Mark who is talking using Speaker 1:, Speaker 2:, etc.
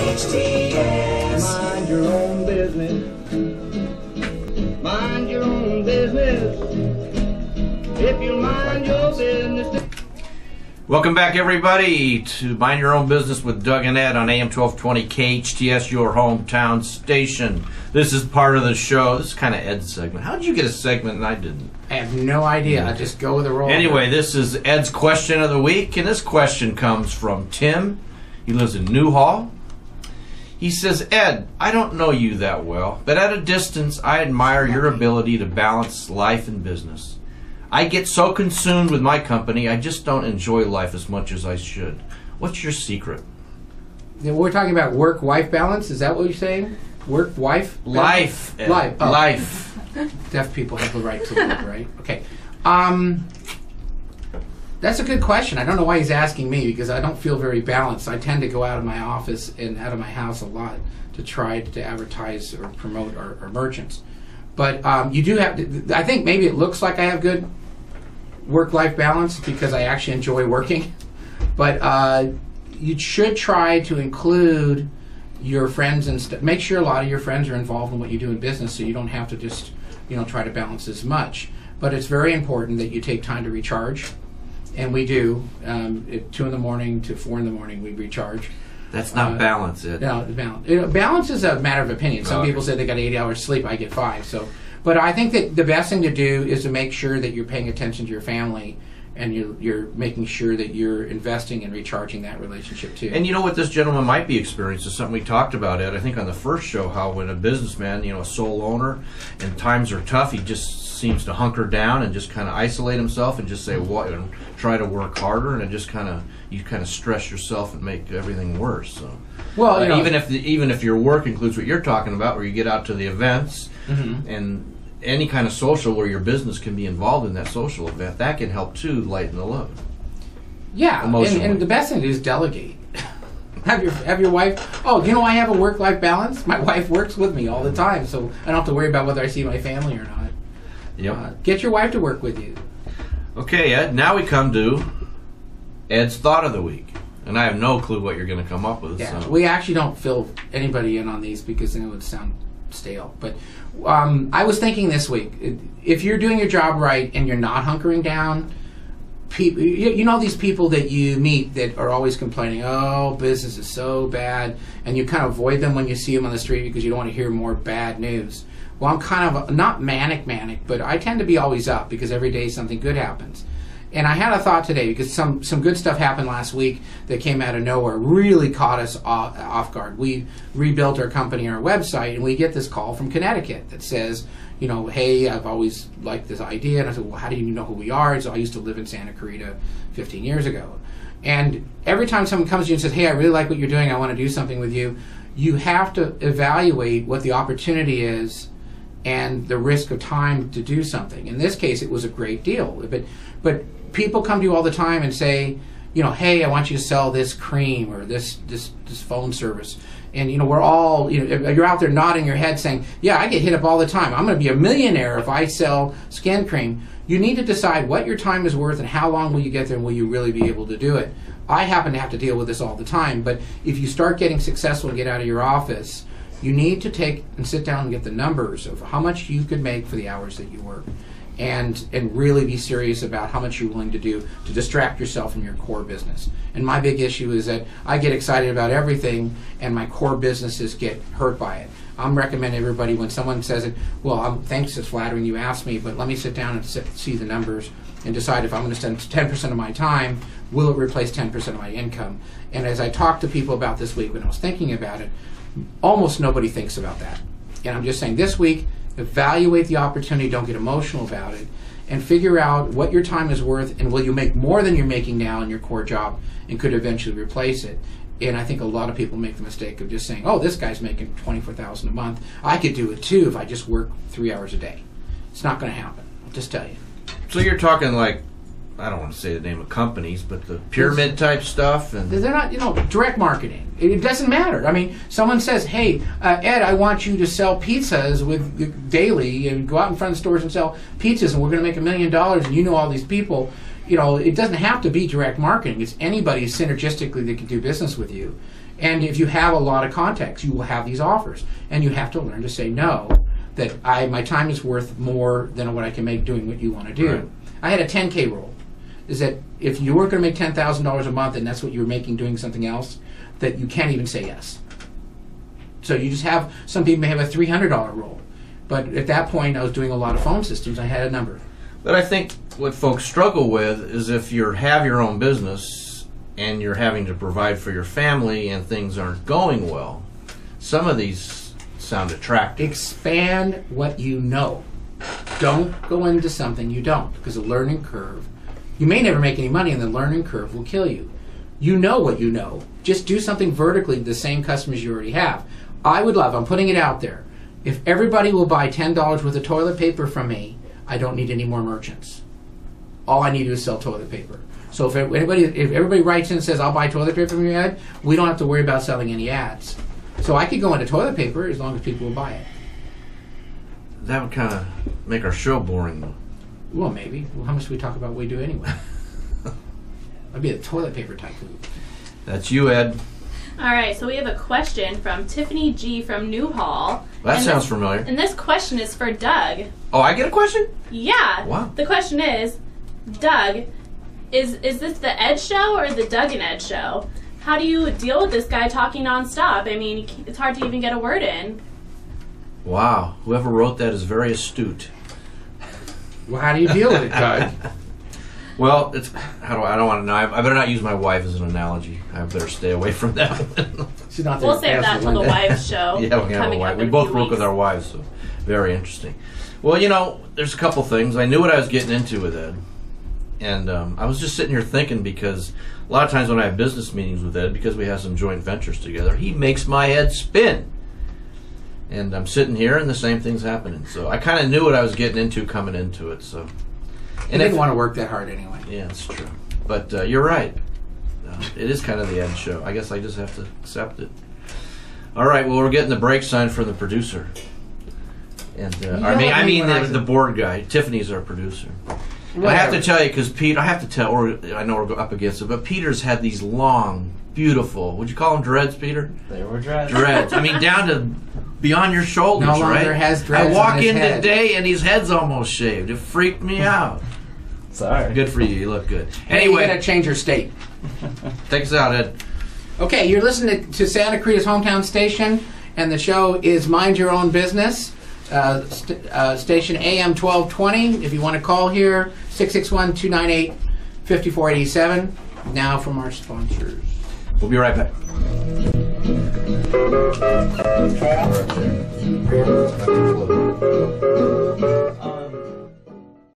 Speaker 1: KHTS.
Speaker 2: Mind your own business. Mind your own business. If you mind your business.
Speaker 3: Welcome back, everybody, to Mind Your Own Business with Doug and Ed on AM 1220 KHTS, your hometown station. This is part of the show. This is kind of Ed's segment. How did you get a segment and I didn't?
Speaker 4: I have no idea. I just go with the roll.
Speaker 3: Anyway, this is Ed's question of the week, and this question comes from Tim. He lives in Newhall. He says, Ed, I don't know you that well, but at a distance, I admire your ability to balance life and business. I get so consumed with my company, I just don't enjoy life as much as I should. What's your secret?
Speaker 4: We're talking about work-wife balance. Is that what you're saying? Work-wife?
Speaker 3: Life.
Speaker 4: Life. Oh.
Speaker 3: Life.
Speaker 4: Deaf people have the right to live, right? Okay. That's a good question. I don't know why he's asking me, because I don't feel very balanced. I tend to go out of my office and out of my house a lot to try to advertise or promote our merchants. But you do have to, I think maybe it looks like I have good work-life balance because I actually enjoy working. But you should try to include your friends and make sure a lot of your friends are involved in what you do in business, so you don't have to just, try to balance as much. But it's very important that you take time to recharge, and we do. At 2 in the morning to 4 in the morning, we recharge.
Speaker 3: That's not balance, Ed.
Speaker 4: No, balance. Balance is a matter of opinion. Some people say they got 8 hours sleep. I get 5. So, but I think that the best thing to do is to make sure that you're paying attention to your family, and you're making sure that you're investing and recharging that relationship too.
Speaker 3: And you know what this gentleman might be experiencing? Something we talked about, Ed, I think on the first show, how when a businessman, a sole owner, and times are tough, he just seems to hunker down and just kind of isolate himself and just say what and try to work harder, and it just you kind of stress yourself and make everything worse. So, well, even if your work includes what you're talking about, where you get out to the events and any kind of social where your business can be involved in that social event, that can help too lighten the load.
Speaker 4: Yeah, and the best thing to do is delegate. have your wife. Oh, I have a work-life balance. My wife works with me all the time, so I don't have to worry about whether I see my family or not.
Speaker 3: Yep.
Speaker 4: Get your wife to work with you.
Speaker 3: Okay, Ed, now we come to Ed's Thought of the Week. And I have no clue what you're going to come up with.
Speaker 4: Yeah,
Speaker 3: so.
Speaker 4: we actually don't fill anybody in on these because then it would sound stale. But I was thinking this week, if you're doing your job right and you're not hunkering down, people, these people that you meet that are always complaining, oh, business is so bad, and you kind of avoid them when you see them on the street because you don't want to hear more bad news. Well, I'm kind of not manic, but I tend to be always up because every day something good happens. And I had a thought today because some good stuff happened last week that came out of nowhere, really caught us off guard. We rebuilt our company, our website, and we get this call from Connecticut that says, hey, I've always liked this idea. And I said, well, how do you know who we are? So I used to live in Santa Clarita 15 years ago. And every time someone comes to you and says, hey, I really like what you're doing, I want to do something with you, you have to evaluate what the opportunity is and the risk of time to do something. In this case, it was a great deal. But people come to you all the time and say, hey, I want you to sell this cream or this phone service. And we're all, you're out there nodding your head saying, yeah, I get hit up all the time. I'm going to be a millionaire if I sell skin cream. You need to decide what your time is worth and how long will you get there and will you really be able to do it. I happen to have to deal with this all the time, but if you start getting successful and get out of your office, you need to take and sit down and get the numbers of how much you could make for the hours that you work, and really be serious about how much you're willing to do to distract yourself from your core business. And my big issue is that I get excited about everything and my core businesses get hurt by it. I'm recommending everybody when someone says it, well, thanks, it's flattering you asked me, but let me sit down and see the numbers and decide if I'm going to spend 10% of my time, will it replace 10% of my income? And as I talked to people about this week when I was thinking about it, almost nobody thinks about that. And I'm just saying this week, evaluate the opportunity, don't get emotional about it, and figure out what your time is worth and will you make more than you're making now in your core job and could eventually replace it. And I think a lot of people make the mistake of just saying, oh, this guy's making $24,000 a month. I could do it too if I just work 3 hours a day. It's not going to happen. I'll just tell you.
Speaker 3: So you're talking like, I don't want to say the name of companies, but the pyramid type stuff, and
Speaker 4: they're not direct marketing. It doesn't matter. I mean, someone says, "Hey, Ed, I want you to sell pizzas with daily and go out in front of stores and sell pizzas, and we're going to make $1 million." And you know all these people. It doesn't have to be direct marketing. It's anybody synergistically that can do business with you. And if you have a lot of contacts, you will have these offers, and you have to learn to say no. That my time is worth more than what I can make doing what you want to do.
Speaker 3: Right.
Speaker 4: I had a 10K rule. Is that if you weren't going to make $10,000 a month and that's what you were making doing something else, that you can't even say yes. So you just have, some people may have a $300 rule. But at that point, I was doing a lot of phone systems. I had a number.
Speaker 3: But I think what folks struggle with is if you have your own business and you're having to provide for your family and things aren't going well, some of these sound attractive.
Speaker 4: Expand what you know. Don't go into something you don't, because the learning curve, you may never make any money and the learning curve will kill you. You know what you know. Just do something vertically to the same customers you already have. I would love, I'm putting it out there, if everybody will buy $10 worth of toilet paper from me, I don't need any more merchants. All I need to do is sell toilet paper. So if everybody writes in and says, I'll buy toilet paper from your ad, we don't have to worry about selling any ads. So I could go into toilet paper as long as people will buy it.
Speaker 3: That would kind of make our show boring, though.
Speaker 4: Well, maybe. Well, how much do we talk about what we do anyway? I'd be a toilet paper tycoon.
Speaker 3: That's you, Ed.
Speaker 1: All right, so we have a question from Tiffany G. from Newhall.
Speaker 3: That sounds familiar.
Speaker 1: And this question is for Doug.
Speaker 3: Oh, I get a question?
Speaker 1: Yeah.
Speaker 3: Wow.
Speaker 1: The question is, Doug, is this the Ed show or the Doug and Ed show? How do you deal with this guy talking nonstop? I mean, it's hard to even get a word in.
Speaker 3: Wow. Whoever wrote that is very astute.
Speaker 4: Well, how do you deal with it, Doug?
Speaker 3: Well, I don't want to know. I better not use my wife as an analogy. I better stay away from that one.
Speaker 4: She's not there.
Speaker 1: We'll save that for the wives show.
Speaker 3: Yeah, we have a wife. We both work with our wives, so very interesting. Well, you know, there's a couple things. I knew what I was getting into with Ed. And I was just sitting here thinking, because a lot of times when I have business meetings with Ed, because we have some joint ventures together, he makes my head spin. And I'm sitting here and the same thing's happening. So I kind of knew what I was getting into coming into it. So,
Speaker 4: and didn't want to work that hard anyway.
Speaker 3: Yeah, that's true. But you're right. It is kind of the Ed show. I guess I just have to accept it. All right, well, we're getting the break sign from the producer. And I mean the board guy. Tiffany's our producer. Whatever. I have to tell you, because Pete, I know we're up against it, but Peter's had these long, beautiful, would you call them dreads, Peter?
Speaker 5: They were dreads.
Speaker 3: Dreads. I mean, down to beyond your shoulders,
Speaker 4: no longer
Speaker 3: right?
Speaker 4: Has dreads.
Speaker 3: I walk
Speaker 4: on his
Speaker 3: in
Speaker 4: head.
Speaker 3: today and his head's almost shaved. It freaked me out.
Speaker 5: Sorry.
Speaker 3: Good for you. You look good.
Speaker 4: Anyway, you gotta change your state.
Speaker 3: Take us out, Ed.
Speaker 4: Okay, you're listening to Santa Clarita's hometown station, and the show is Mind Your Own Business. Station AM 1220. If you want to call here, 661-298-5487. Now from our sponsors.
Speaker 3: We'll be right back.